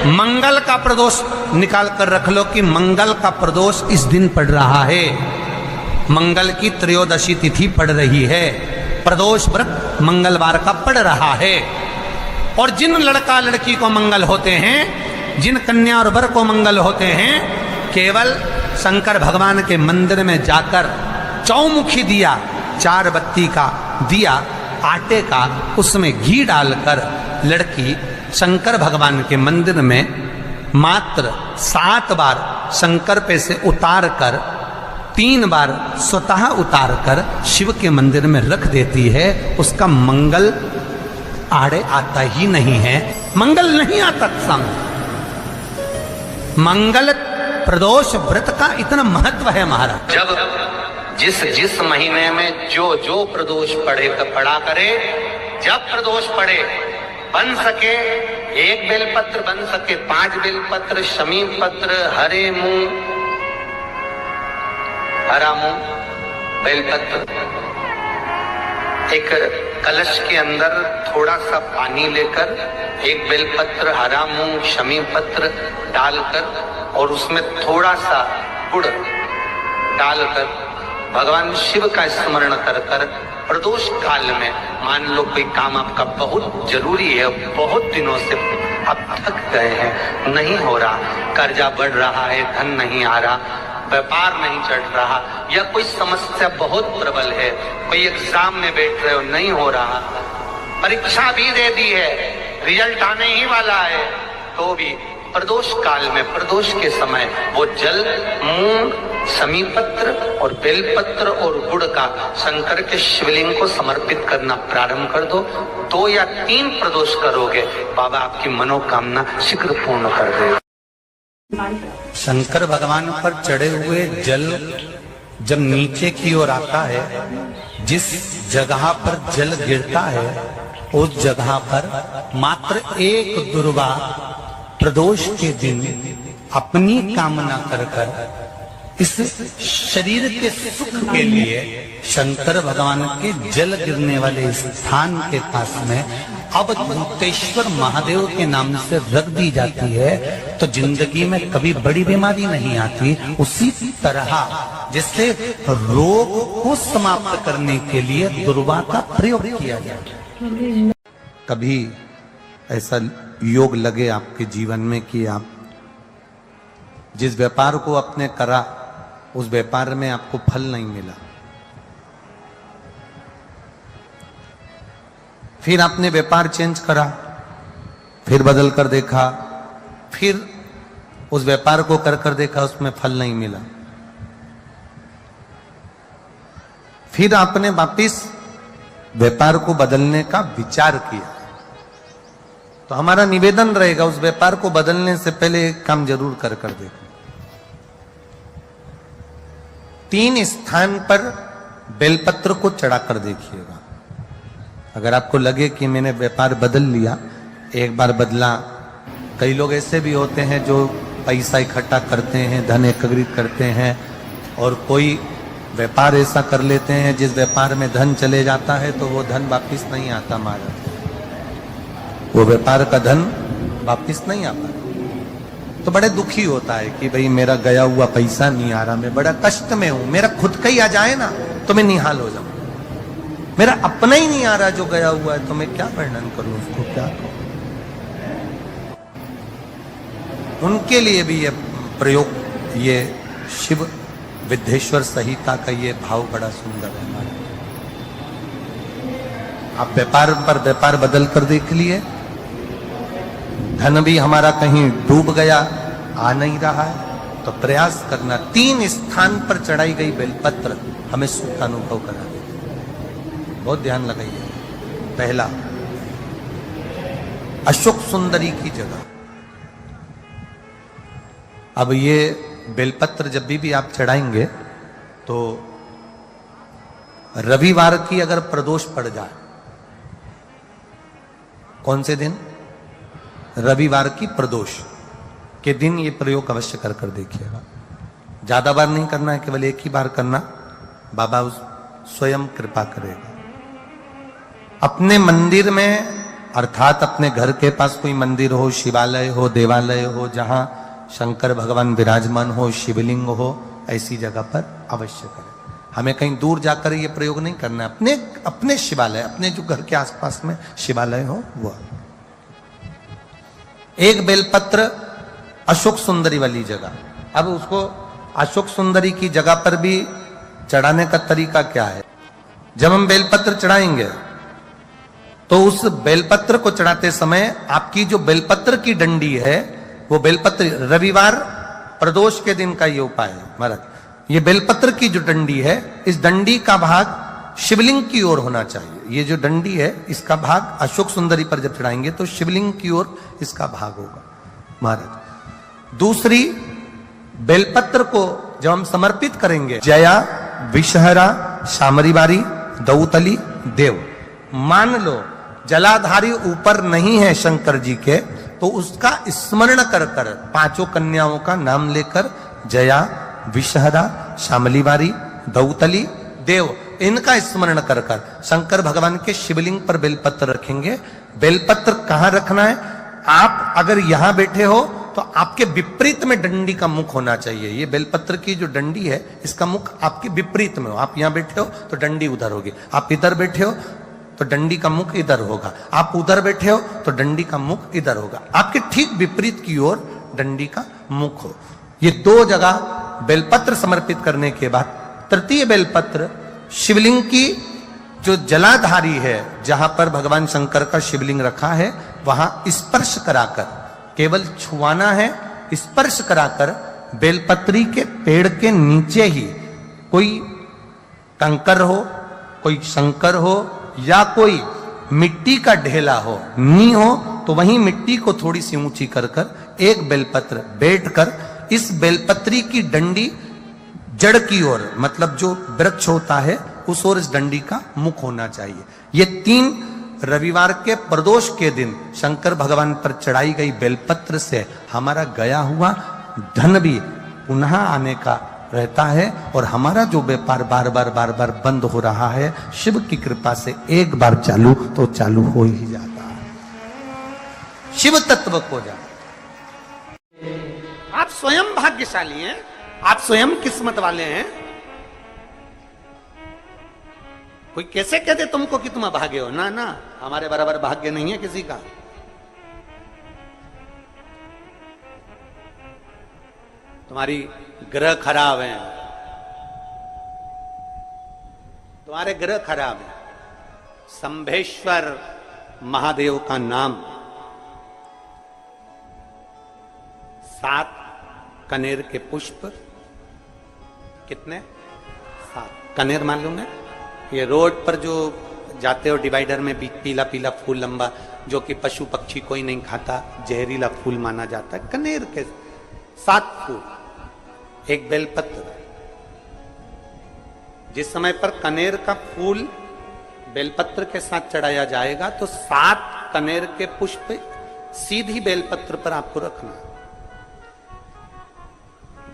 मंगल का प्रदोष निकाल कर रख लो कि मंगल का प्रदोष इस दिन पड़ रहा है, मंगल की त्रयोदशी तिथि पड़ रही है, प्रदोष व्रत मंगलवार का पड़ रहा है। और जिन लड़का लड़की को मंगल होते हैं, जिन कन्या और वर को मंगल होते हैं, केवल शंकर भगवान के मंदिर में जाकर चौमुखी दिया, 4 बत्ती का दिया आटे का, उसमें घी डालकर लड़की शंकर भगवान के मंदिर में मात्र 7 बार शंकर पे से उतार कर 3 बार स्वतः उतार कर शिव के मंदिर में रख देती है। उसका मंगल आड़े आता ही नहीं है, मंगल नहीं आता सामने। मंगल प्रदोष व्रत का इतना महत्व है महाराज। जब जिस महीने में जो प्रदोष पड़ा करे, जब प्रदोष पड़े, बन सके 1 बेलपत्र, बन सके 5 बेलपत्र, शमी पत्र, हरे मूंग, हरा मूंग, बेलपत्र, एक कलश के अंदर थोड़ा सा पानी लेकर 1 बेलपत्र, हरा मूंग, शमी पत्र डालकर और उसमें थोड़ा सा गुड़ डालकर भगवान शिव का स्मरण कर कर प्रदोष काल में, मान लो कोई काम आपका बहुत जरूरी है, बहुत दिनों से आप थक गए हैं, नहीं हो रहा, कर्जा बढ़ रहा है, धन नहीं आ रहा, व्यापार नहीं चढ़ रहा, या कोई समस्या बहुत प्रबल है, कोई एग्जाम में बैठ रहे हो, नहीं हो रहा, परीक्षा भी दे दी है, रिजल्ट आने ही वाला है, तो भी प्रदोष काल में, प्रदोष के समय वो जल, मूंग, शमी पत्र और बेलपत्र और गुड़ का शंकर के शिवलिंग को समर्पित करना प्रारंभ कर दो। 2 या 3 प्रदोष करोगे, बाबा आपकी मनोकामना शीघ्र पूर्ण कर देगा। शंकर भगवान पर चढ़े हुए जल जब नीचे की ओर आता है, जिस जगह पर जल गिरता है उस जगह पर मात्र 1 दुर्वा प्रदोष के दिन अपनी कामना कर कर इस शरीर के सुख के लिए शंकर भगवान के जल गिरने वाले स्थान के पास में अवधूतेश्वर महादेव के नाम से रख दी जाती है, तो जिंदगी में कभी बड़ी बीमारी नहीं आती। उसी तरह जिससे रोग को समाप्त करने के लिए दुर्वा का प्रयोग किया जाता है। कभी ऐसा योग लगे आपके जीवन में कि आप जिस व्यापार को आपने करा उस व्यापार में आपको फल नहीं मिला, फिर आपने व्यापार चेंज करा, फिर बदल कर देखा, फिर उस व्यापार को कर देखा, उसमें फल नहीं मिला, फिर आपने वापिस व्यापार को बदलने का विचार किया, तो हमारा निवेदन रहेगा उस व्यापार को बदलने से पहले एक काम जरूर कर देखो। 3 स्थान पर बेलपत्र को चढ़ाकर देखिएगा। अगर आपको लगे कि मैंने व्यापार बदल लिया, एक बार बदला, कई लोग ऐसे भी होते हैं जो पैसा इकट्ठा करते हैं, धन एकत्रित करते हैं, और कोई व्यापार ऐसा कर लेते हैं जिस व्यापार में धन चले जाता है तो वो धन वापिस नहीं आता महाराज, वो व्यापार का धन वापिस नहीं आता, तो बड़े दुखी होता है कि भाई मेरा गया हुआ पैसा नहीं आ रहा, मैं बड़ा कष्ट में हूं, मेरा खुद का ही आ जाए ना तो मैं निहाल हो जाऊं, मेरा अपना ही नहीं आ रहा जो गया हुआ है, तो मैं क्या वर्णन करूं, उसको क्या कहूं। उनके लिए भी ये प्रयोग, ये शिव विद्येश्वर संहिता का ये भाव बड़ा सुंदर है हमारे। आप व्यापार पर व्यापार बदल कर देख लिए, धन भी हमारा कहीं डूब गया, आ नहीं रहा है, तो प्रयास करना 3 स्थान पर चढ़ाई गई बेलपत्र हमें सुख का अनुभव करा दे। बहुत ध्यान लगाइए। पहला, अशोक सुंदरी की जगह। अब ये बेलपत्र जब भी आप चढ़ाएंगे तो रविवार की अगर प्रदोष पड़ जाए, कौन से दिन? रविवार की प्रदोष के दिन ये प्रयोग अवश्य कर देखिएगा। ज्यादा बार नहीं करना है, केवल एक ही बार करना, बाबा स्वयं कृपा करेगा। अपने मंदिर में अर्थात अपने घर के पास कोई मंदिर हो, शिवालय हो, देवालय हो, जहां शंकर भगवान विराजमान हो, शिवलिंग हो, ऐसी जगह पर अवश्य करें। हमें कहीं दूर जाकर ये प्रयोग नहीं करना है। अपने अपने शिवालय, अपने जो घर के आसपास में शिवालय हो वो। एक बेलपत्र अशोक सुंदरी वाली जगह। अब उसको अशोक सुंदरी की जगह पर भी चढ़ाने का तरीका क्या है? जब हम बेलपत्र चढ़ाएंगे तो उस बेलपत्र को चढ़ाते समय आपकी जो बेलपत्र की डंडी है, वो बेलपत्र, रविवार प्रदोष के दिन का ये उपाय है महाराज। ये बेलपत्र की जो डंडी है, इस डंडी का भाग शिवलिंग की ओर होना चाहिए। ये जो डंडी है, इसका भाग अशोक सुंदरी पर जब चढ़ाएंगे तो शिवलिंग की ओर इसका भाग होगा महाराज। दूसरी, बेलपत्र को जब हम समर्पित करेंगे, जया, विषहरा, शामरीवारी, दौतली, देव। मान लो जलाधारी ऊपर नहीं है शंकर जी के, तो उसका स्मरण कर कर, पांचों कन्याओं का नाम लेकर, जया, विषहरा, शामलीवारी, दौतली, देव, इनका स्मरण कर कर शंकर भगवान के शिवलिंग पर बेलपत्र रखेंगे। बेलपत्र कहां रखना है? आप अगर यहां बैठे हो तो आपके विपरीत में डंडी का मुख होना चाहिए। ये बेलपत्र की जो डंडी है, इसका मुख आपके विपरीत में हो। आप यहां बैठे हो तो डंडी उधर होगी, आप इधर बैठे हो तो डंडी का मुख इधर होगा, आप उधर बैठे हो तो डंडी का मुख इधर होगा। आपके ठीक विपरीत की ओर डंडी का मुख हो। ये दो जगह बेलपत्र समर्पित करने के बाद तृतीय बेलपत्र शिवलिंग की जो जलाधारी है, जहां पर भगवान शंकर का शिवलिंग रखा है, वहां स्पर्श कराकर, केवल छुआना है, स्पर्श कराकर बेलपत्री के पेड़ के नीचे ही कोई कंकर हो, कोई शंकर हो, या कोई मिट्टी का ढेला हो, नी हो, तो वहीं मिट्टी को थोड़ी सी ऊंची कर कर एक बेलपत्र बैठकर इस बेलपत्री की डंडी जड़ की ओर, मतलब जो वृक्ष होता है उस ओर इस डंडी का मुख होना चाहिए। ये 3 रविवार के प्रदोष के दिन शंकर भगवान पर चढ़ाई गई बेलपत्र से हमारा गया हुआ धन भी पुनः आने का रहता है, और हमारा जो व्यापार बार बार बंद हो रहा है, शिव की कृपा से एक बार चालू तो चालू हो ही जाता है, शिव तत्व को जाता। आप स्वयं भाग्यशाली हैं, आप स्वयं किस्मत वाले हैं। कोई कैसे कह दे तुमको कि तुम अभागे हो? ना ना, हमारे बराबर भाग्य नहीं है किसी का। तुम्हारी ग्रह खराब है, तुम्हारे ग्रह खराब है। संभेश्वर महादेव का नाम, 7 कनेर के पुष्प, कितने? 7 कनेर मालूम है? ये रोड पर जो जाते हो डिवाइडर में पीला पीला फूल लंबा, जो कि पशु पक्षी कोई नहीं खाता, जहरीला फूल माना जाता है। कनेर के 7 फूल, एक बेलपत्र। जिस समय पर कनेर का फूल बेलपत्र के साथ चढ़ाया जाएगा तो 7 कनेर के पुष्प सीधी बेलपत्र पर आपको रखना।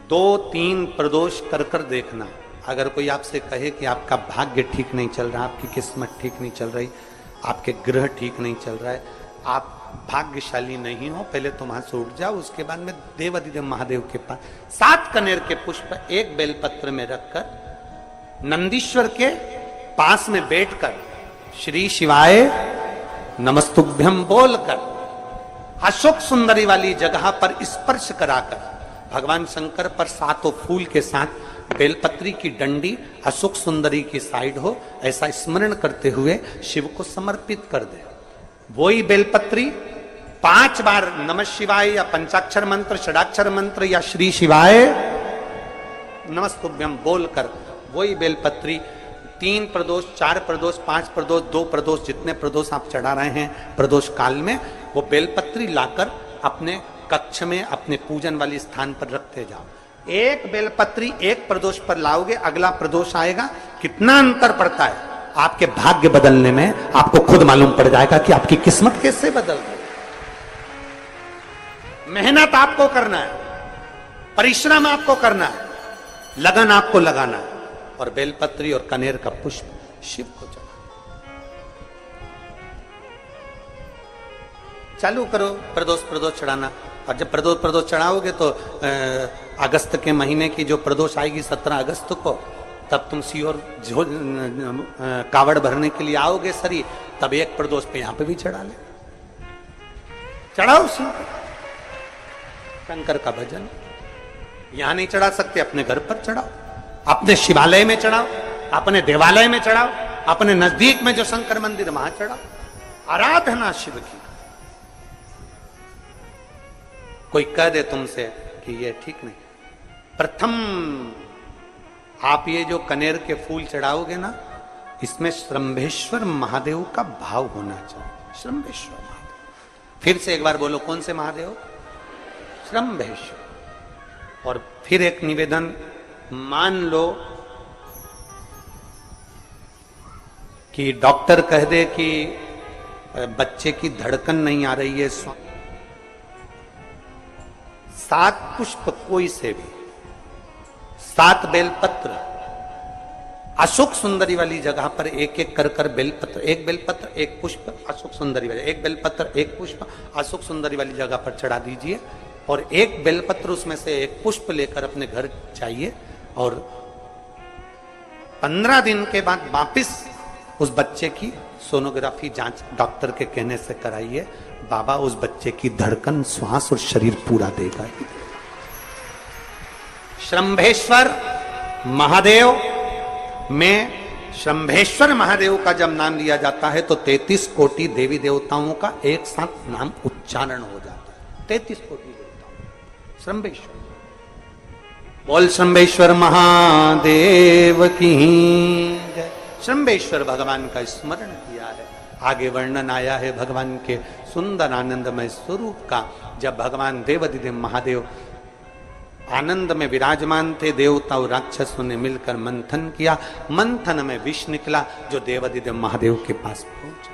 2-3 प्रदोष कर कर देखना। अगर कोई आपसे कहे कि आपका भाग्य ठीक नहीं चल रहा, आपकी किस्मत ठीक नहीं चल रही, आपके ग्रह ठीक नहीं चल रहा है, आप भाग्यशाली नहीं हो, पहले तुम वहां से उठ जाओ। उसके बाद में देवाधिदेव महादेव के पास 7 कनेर के पुष्प एक बेलपत्र में रखकर नंदीश्वर के पास में बैठकर श्री शिवाय नमस्तुभ्यम बोलकर अशोक सुंदरी वाली जगह पर स्पर्श कराकर भगवान शंकर पर 7 फूल के साथ बेलपत्री की डंडी अशोक सुंदरी की साइड हो, ऐसा स्मरण करते हुए शिव को समर्पित कर दे। वही बेलपत्री 5 बार नमः शिवाय या पंचाक्षर मंत्र, षडाक्षर मंत्र या श्री शिवाय नमस्तुभ्यम बोलकर वही बेलपत्री 3 प्रदोष, 4 प्रदोष, 5 प्रदोष, 2 प्रदोष, जितने प्रदोष आप चढ़ा रहे हैं प्रदोष काल में, वो बेलपत्री लाकर अपने कक्ष में, अपने पूजन वाले स्थान पर रखते जाओ। एक बेलपत्री एक प्रदोष पर लाओगे, अगला प्रदोष आएगा, कितना अंतर पड़ता है आपके भाग्य बदलने में, आपको खुद मालूम पड़ जाएगा कि आपकी किस्मत कैसे बदल गई। मेहनत आपको करना है, परिश्रम आपको करना है, लगन आपको लगाना है, और बेलपत्री और कनेर का पुष्प शिव को चढ़ा। चालू करो प्रदोष प्रदोष चढ़ाना। और जब प्रदोष प्रदोष चढ़ाओगे तो अगस्त के महीने की जो प्रदोष आएगी 17 अगस्त को, तब तुम सीहोर कावड़ भरने के लिए आओगे सरी, तब एक प्रदोष पे यहां पे भी चढ़ा ले, चढ़ाओ शंकर का भजन। यहां नहीं चढ़ा सकते, अपने घर पर चढ़ाओ, अपने शिवालय में चढ़ाओ, अपने देवालय में चढ़ाओ, अपने नजदीक में जो शंकर मंदिर वहां चढ़ाओ, आराधना शिव की। कोई कह दे तुमसे कि ये ठीक नहीं, प्रथम आप ये जो कनेर के फूल चढ़ाओगे ना, इसमें श्रंभेश्वर महादेव का भाव होना चाहिए। श्रंभेश्वर महादेव, फिर से एक बार बोलो, कौन से महादेव? श्रंभेश्वर। और फिर एक निवेदन, मान लो कि डॉक्टर कह दे कि बच्चे की धड़कन नहीं आ रही है, 7 पुष्प कोई से भी, 7 बेलपत्र, अशोक सुंदरी वाली जगह पर एक एक कर कर बेलपत्र, एक बेलपत्र एक पुष्प अशोक सुंदरी वाली, एक बेलपत्र एक पुष्प अशोक सुंदरी वाली जगह पर चढ़ा दीजिए, और एक बेलपत्र उसमें से एक पुष्प लेकर अपने घर जाइए, और 15 दिन के बाद वापिस उस बच्चे की सोनोग्राफी जांच डॉक्टर के कहने से कराइए। बाबा उस बच्चे की धड़कन, श्वास और शरीर पूरा देगा। श्रंभेश्वर महादेव में, श्रंभेश्वर महादेव का जब नाम लिया जाता है तो 33 कोटि देवी देवताओं का एक साथ नाम उच्चारण हो जाता है। 33 कोटि देवताओं, श्रंभेश्वर। बोल श्रंभेश्वर महादेव की जय। श्रंभेश्वर भगवान का स्मरण किया है। आगे वर्णन आया है भगवान के सुंदर आनंदमय स्वरूप का। जब भगवान देवाधिदेव महादेव आनंद में विराजमान थे, देवता और राक्षसों ने मिलकर मंथन किया, मंथन में विष निकला जो देवाधिदेव महादेव के पास पहुंचा।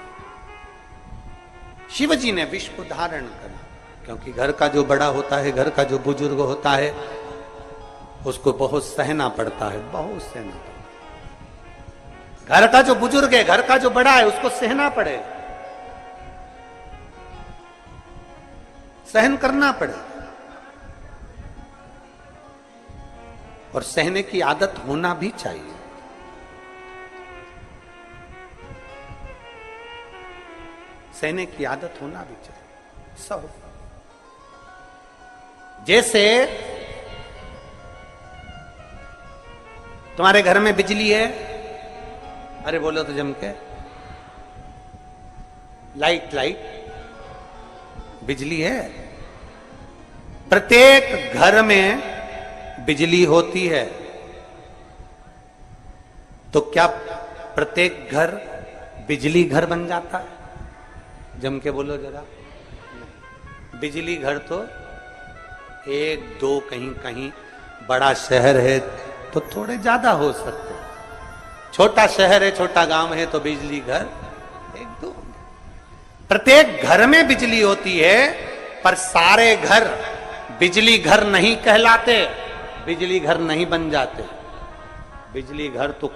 शिवजी ने विष को धारण करा, क्योंकि घर का जो बड़ा होता है, घर का जो बुजुर्ग होता है, उसको बहुत सहना पड़ता है, बहुत सहना पड़ता है। घर का जो बुजुर्ग है, घर का जो बड़ा है, उसको सहना पड़े, सहन करना पड़े, और सहने की आदत होना भी चाहिए। सहने की आदत होना भी चाहिए सब। जैसे तुम्हारे घर में बिजली है, अरे बोलो तो जम के, लाइट बिजली है, प्रत्येक घर में बिजली होती है, तो क्या प्रत्येक घर बिजली घर बन जाता है? जम के बोलो जरा। बिजली घर तो 1 2 कहीं कहीं, बड़ा शहर है तो थोड़े ज्यादा हो सकते, छोटा शहर है, छोटा गांव है तो बिजली घर 1 2। प्रत्येक घर में बिजली होती है, पर सारे घर बिजली घर नहीं कहलाते, बिजली घर नहीं बन जाते। बिजली घर तो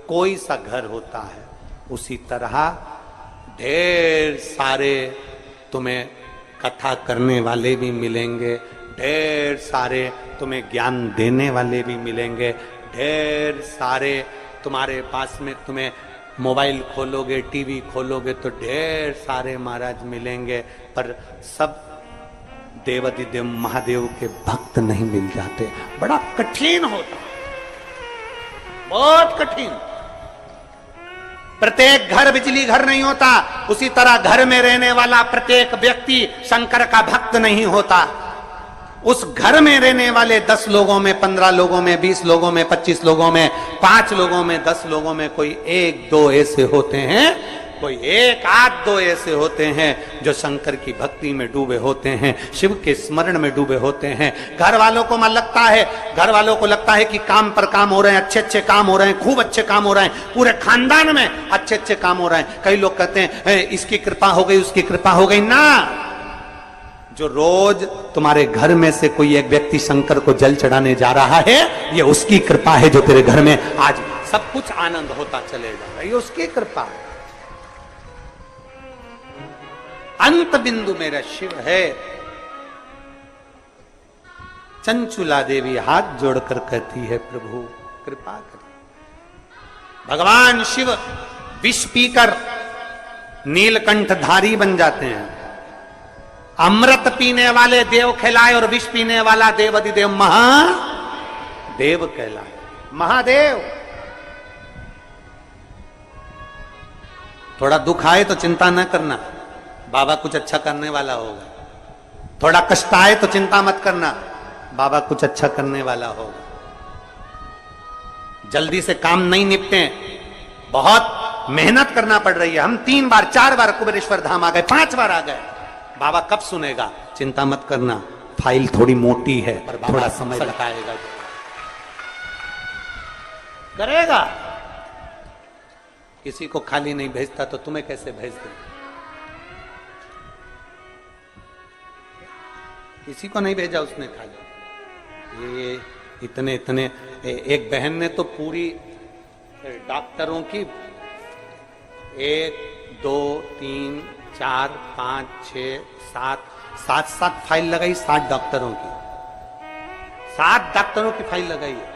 कोई सा घर होता है। उसी तरह ढेर सारे तुम्हें कथा करने वाले भी मिलेंगे, ढेर सारे तुम्हें ज्ञान देने वाले भी मिलेंगे, ढेर सारे तुम्हारे पास में, तुम्हें मोबाइल खोलोगे, टीवी खोलोगे तो ढेर सारे महाराज मिलेंगे, पर सब देवाधिदेव महादेव के भक्त नहीं मिल जाते। बड़ा कठिन होता, बहुत कठिन। प्रत्येक घर बिजली घर नहीं होता, उसी तरह घर में रहने वाला प्रत्येक व्यक्ति शंकर का भक्त नहीं होता। उस घर में रहने वाले 10 लोगों में, 15 लोगों में, 20 लोगों में, 25 लोगों में, 5 लोगों में, 10 लोगों में कोई 1 2 ऐसे होते हैं, कोई 1 8 2 ऐसे होते हैं जो शंकर की भक्ति में डूबे होते हैं, शिव के स्मरण में डूबे होते हैं। घर वालों को घर वालों को लगता है कि काम पर काम हो रहे हैं, अच्छे अच्छे काम हो रहे हैं, खूब अच्छे काम हो रहे हैं, पूरे खानदान में अच्छे अच्छे काम हो रहे हैं। कई लोग कहते हैं इसकी कृपा हो गई, उसकी कृपा हो गई ना। जो रोज तुम्हारे घर में से कोई एक व्यक्ति शंकर को जल चढ़ाने जा रहा है, ये उसकी कृपा है जो तेरे घर में आज सब कुछ आनंद होता चले जा रहा है, ये उसकी कृपा है। अंत बिंदु मेरा शिव है। चंचुला देवी हाथ जोड़कर कहती है प्रभु कृपा करें। भगवान शिव विष पीकर नीलकंठधारी बन जाते हैं। अमृत पीने वाले देव कहलाए और विष पीने वाला देव अधिदेव महादेव कहलाए। महादेव। थोड़ा दुख आए तो चिंता न करना, बाबा कुछ अच्छा करने वाला होगा। थोड़ा कष्ट आए तो चिंता मत करना, बाबा कुछ अच्छा करने वाला होगा। जल्दी से काम नहीं निपटे, बहुत मेहनत करना पड़ रही है। हम 3 बार 4 बार कुबेरेश्वर धाम आ गए, 5 बार आ गए, बाबा कब सुनेगा? चिंता मत करना, फाइल थोड़ी मोटी है पर थोड़ा समय लगाएगा, करेगा। किसी को खाली नहीं भेजता तो तुम्हें कैसे भेज दे? किसी को नहीं भेजा उसने खाली। ये इतने एक बहन ने तो पूरी डॉक्टरों की 1 2 3 4 5 6 7 फाइल लगाई। 7 डॉक्टरों की, 7 डॉक्टरों की फाइल लगाई है।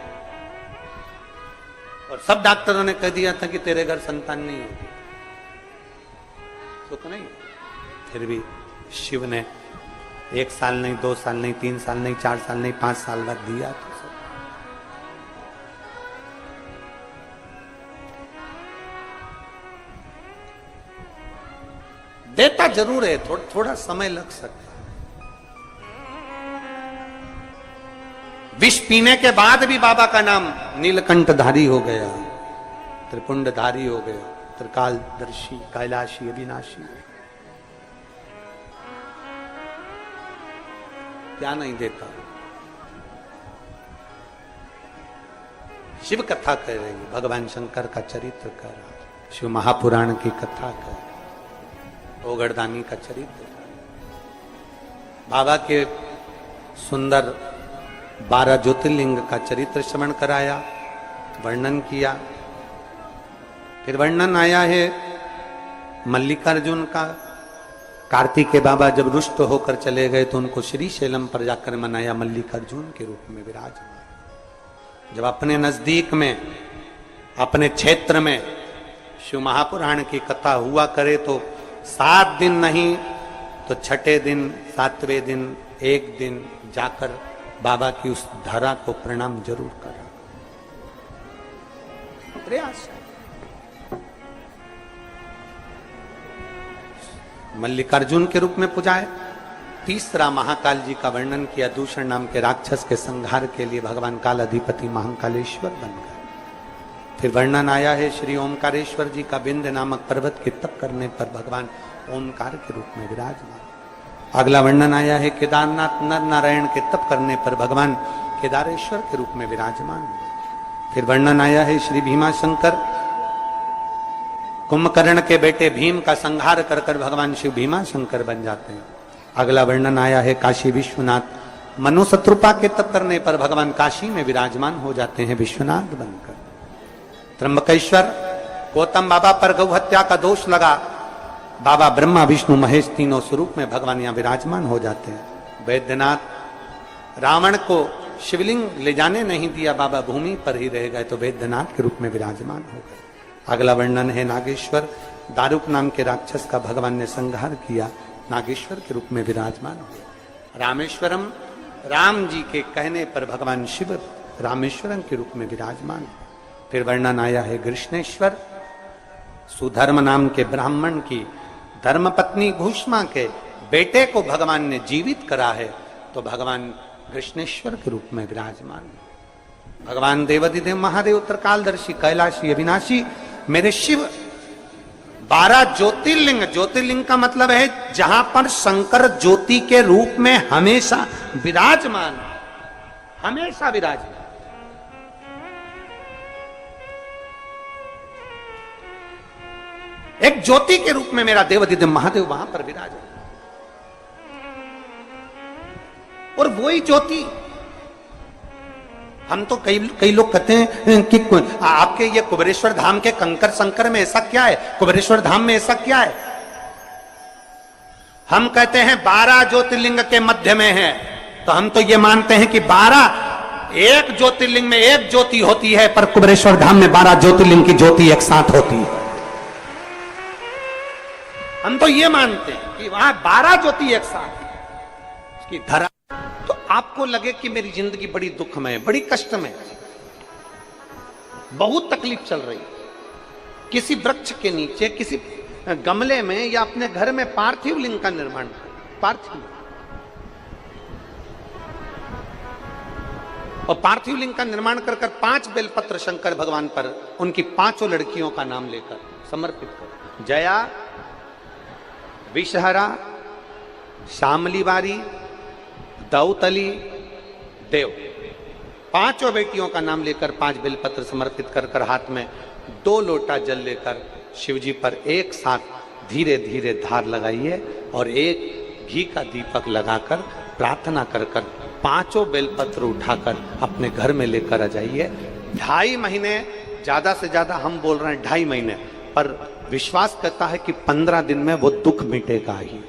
और सब डॉक्टरों ने कह दिया था कि तेरे घर संतान नहीं होगी, तो नहीं। फिर भी शिव ने 1 साल नहीं, 2 साल नहीं, 3 साल नहीं, 4 साल नहीं, 5 साल बाद दिया। तो सब देता जरूर है, थोड़ा समय लग सकता है। विष पीने के बाद भी बाबा का नाम नीलकंठधारी हो गया, त्रिपुंडधारी हो गया, त्रिकालदर्शी, कैलाशी, अविनाशी। क्या नहीं देता? शिव कथा कह रही है, भगवान शंकर का चरित्र कह रहा है, शिव महापुराण की कथा कह रहा है, ओगड़दानी का चरित्र, बाबा के सुंदर 12 ज्योतिर्लिंग का चरित्र श्रवण कराया, वर्णन किया। फिर वर्णन आया है मल्लिकार्जुन का। कार्तिकेय बाबा जब रुष्ट होकर चले गए तो उनको श्रीशैलम पर जाकर मनाया, मल्लिकार्जुन के रूप में विराजमान। जब अपने नजदीक में, अपने क्षेत्र में शिव महापुराण की कथा हुआ करे तो 7 दिन नहीं तो 6ठे दिन, 7वें दिन, 1 दिन जाकर बाबा की उस धरा को प्रणाम जरूर करा। प्रयास। मल्लिकार्जुन के रूप में पूजाए। तीसरा महाकाल जी का वर्णन किया, दूषण नाम के राक्षस के संहार के लिए भगवान काल अधिपति महाकालेश्वर बन गए। फिर वर्णन आया है श्री ओमकारेश्वर जी का, विंध्य नामक पर्वत के तप करने पर भगवान ओमकार के रूप में विराजमान। अगला वर्णन आया है केदारनाथ नर नारायण के तप करने पर भगवान केदारेश्वर के रूप में विराजमान। फिर वर्णन आया है श्री भीमाशंकर, कुंभकर्ण के बेटे भीम का संहार कर कर भगवान शिव भीमाशंकर बन जाते हैं। अगला वर्णन आया है काशी विश्वनाथ, मनु शत्रुपा के तप करने पर भगवान काशी में विराजमान हो जाते हैं विश्वनाथ बनकर। त्र्यंबकेश्वर, गौतम बाबा पर गौ हत्या का दोष लगा, बाबा ब्रह्मा विष्णु महेश तीनों स्वरूप में भगवान यहाँ विराजमान हो जाते हैं। वैद्यनाथ, रावण को शिवलिंग ले जाने नहीं दिया, बाबा भूमि पर ही रह गए तो वैद्यनाथ के रूप में विराजमान हो गए। अगला वर्णन है नागेश्वर, दारुक नाम के राक्षस का भगवान ने संहार किया, नागेश्वर के रूप में विराजमान हो गए। रामेश्वरम, राम जी के कहने पर भगवान शिव रामेश्वरम के रूप में विराजमान। फिर वर्णन आया है कृष्णेश्वर, सुधर्म नाम के ब्राह्मण की धर्मपत्नी भूष्मा के बेटे को भगवान ने जीवित करा है तो भगवान कृष्णेश्वर के रूप में विराजमान। भगवान देवाधिदेव महादेव, त्रिकालदर्शी, कैलाशी, अविनाशी, मेरे शिव। 12 ज्योतिर्लिंग, ज्योतिर्लिंग का मतलब है जहां पर शंकर ज्योति के रूप में हमेशा विराजमान, हमेशा विराजमान। एक ज्योति के रूप में मेरा देवाधिदेव महादेव वहां पर विराजमान। और वही ज्योति, हम तो कई लोग कहते हैं कि आपके ये कुबेरेश्वर धाम के कंकर संकर में ऐसा क्या है, कुबेरेश्वर धाम में ऐसा क्या है। हम कहते हैं 12 ज्योतिर्लिंग के मध्य में है, तो हम तो ये मानते हैं कि 12 एक ज्योतिर्लिंग में एक ज्योति होती है, पर कुबेरेश्वर धाम में 12 ज्योतिर्लिंग की ज्योति एक साथ होती है। हम तो ये मानते हैं कि वहां 12 ज्योति एक साथ उसकी धरा। तो आपको लगे कि मेरी जिंदगी बड़ी दुखमय, बड़ी कष्टमय, बहुत तकलीफ चल रही, किसी वृक्ष के नीचे, किसी गमले में या अपने घर में पार्थिव लिंग का निर्माण, पार्थिव और पार्थिव लिंग का निर्माण कर 5 बेलपत्र शंकर भगवान पर उनकी 5 लड़कियों का नाम लेकर समर्पित कर, जया, विषहरा, शामलीवारी, दौतली, देव, 5 बेटियों का नाम लेकर 5 बेलपत्र समर्पित कर हाथ में 2 लोटा जल लेकर शिवजी पर एक साथ धीरे धीरे धार लगाइए और एक घी का दीपक लगाकर प्रार्थना कर 5 बेलपत्र उठाकर अपने घर में लेकर आ जाइए। 2.5 महीने, ज्यादा से ज्यादा हम बोल रहे हैं 2.5 महीने, पर विश्वास करता है कि 15 दिन में वो दुख मिटेगा ही।